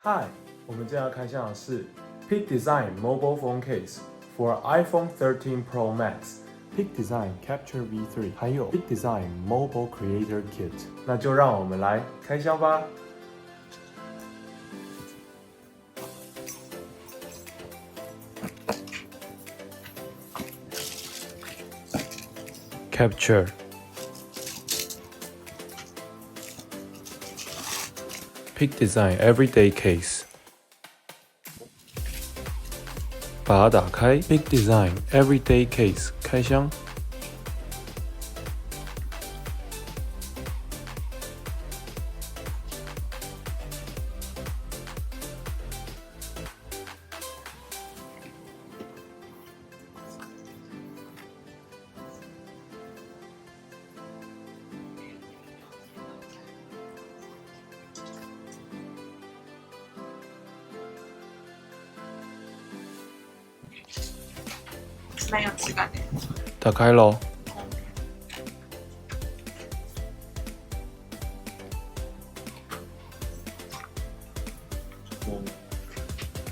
Hi，我们今天要开箱的是 Peak Design Mobile Phone Case for iPhone 13 Pro Max、Peak Design Capture V3，还有 Peak Design Mobile Creator Kit。那就让我们来开箱吧。Capture。Peak Design Everyday Case， 把它打开。Peak Design Everyday Case 开箱。蛮有质感的。打开咯。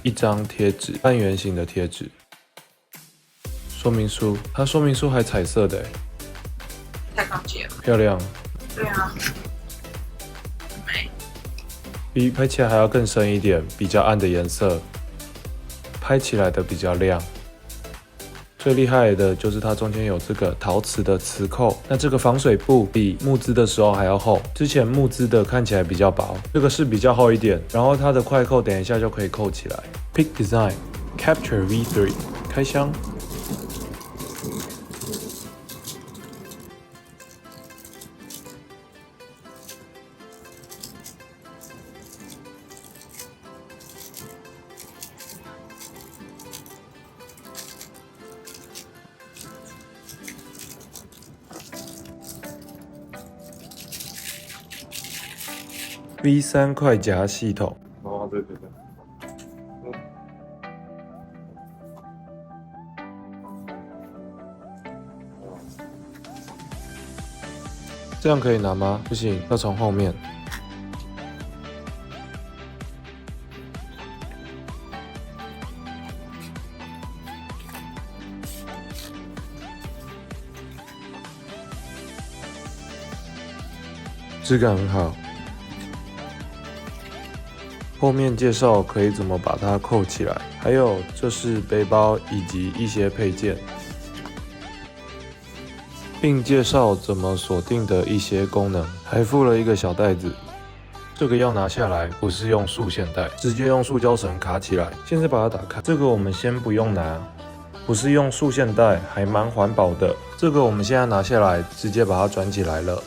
一张贴纸，半圆形的贴纸。说明书，它说明书还彩色的，太高级了。漂亮。对啊，美。比拍起来还要更深一点，比较暗的颜色，拍起来的比较亮。最厉害的就是它中间有这个陶瓷的磁扣，那这个防水布比木质的时候还要厚，之前木质的看起来比较薄，这个是比较厚一点，然后它的快扣等一下就可以扣起来。Peak Design Capture V3 开箱。V3 快夹系统。哦，对。这样可以拿吗？不行，要从后面。质感很好。后面介绍可以怎么把它扣起来，还有这是背包以及一些配件，并介绍怎么锁定的一些功能，还附了一个小袋子。这个要拿下来，不是用束线带，直接用塑胶绳卡起来。现在把它打开，这个我们先不用拿，不是用束线带，还蛮环保的。这个我们现在拿下来，直接把它转起来了。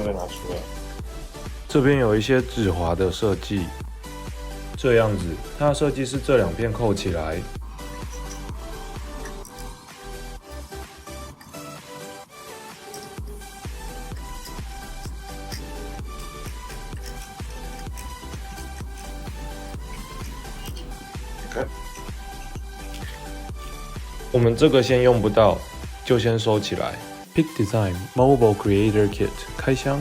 再拿出来。这边有一些止滑的设计，这样子，它的设计是这两片扣起来。我们这个先用不到，就先收起来。Peak Design Mobile Creator Kit 开箱。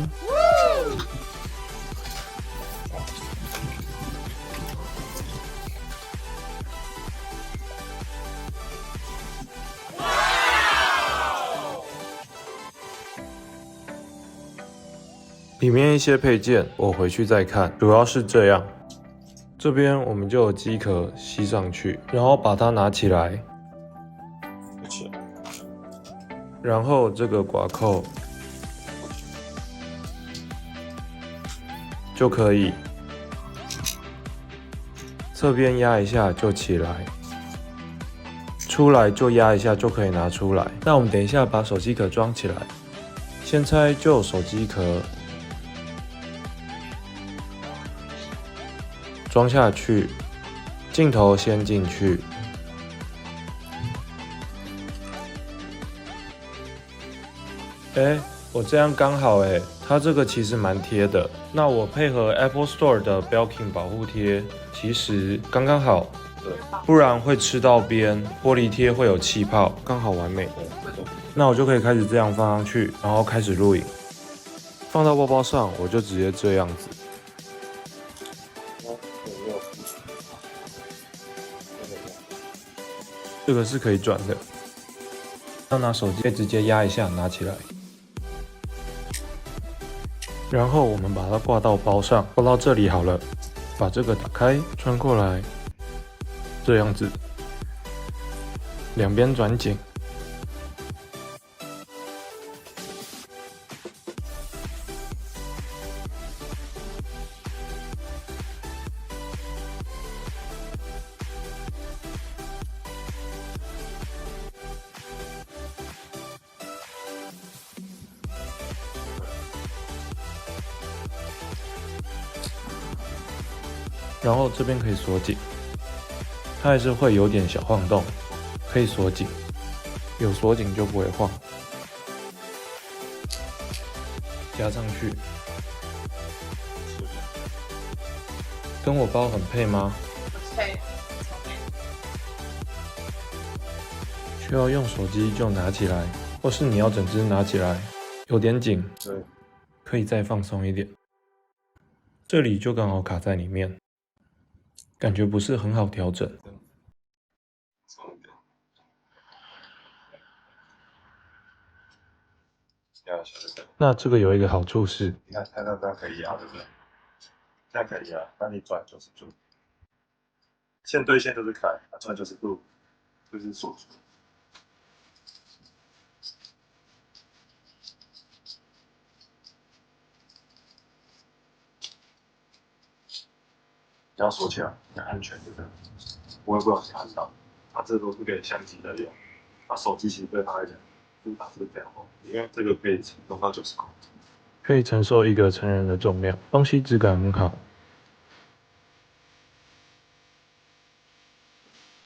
里面一些配件我回去再看，主要是这样。这边我们就有机壳吸上去，然后把它拿起来。然后这个刮扣就可以，侧边压一下就起来，出来就压一下就可以拿出来。那我们等一下把手机壳装起来，先拆旧手机壳，装下去，镜头先进去。我这样刚好它这个其实蛮贴的。那我配合 Apple Store 的 Belkin 保护贴，其实刚刚好，不然会吃到边，玻璃贴会有气泡，刚好完美。那我就可以开始这样放上去，然后开始录影。放到包包上，我就直接这样子。这个是可以转的，要拿手机直接压一下，拿起来。然后我们把它挂到包上，挂到这里好了。把这个打开，穿过来，这样子，两边转紧。然后这边可以锁紧，它还是会有点小晃动，可以锁紧，有锁紧就不会晃。加上去，跟我包很配吗？配。需要用手机就拿起来，或是你要整只拿起来，有点紧，对，可以再放松一点。这里就刚好卡在里面。感觉不是很好调整。那这个有一个好处是，你看它这样可以压，对不对？这样可以压，那你转90度，线对线就是开，转90度就是锁住。你要锁起来，很安全，对不对？不会不小心按到。它这都是给相机的用，那手机其实对它来讲，就是它是非常厚，因为这个可以弄到90公斤，可以承受一个成人的重量，东西质感很好。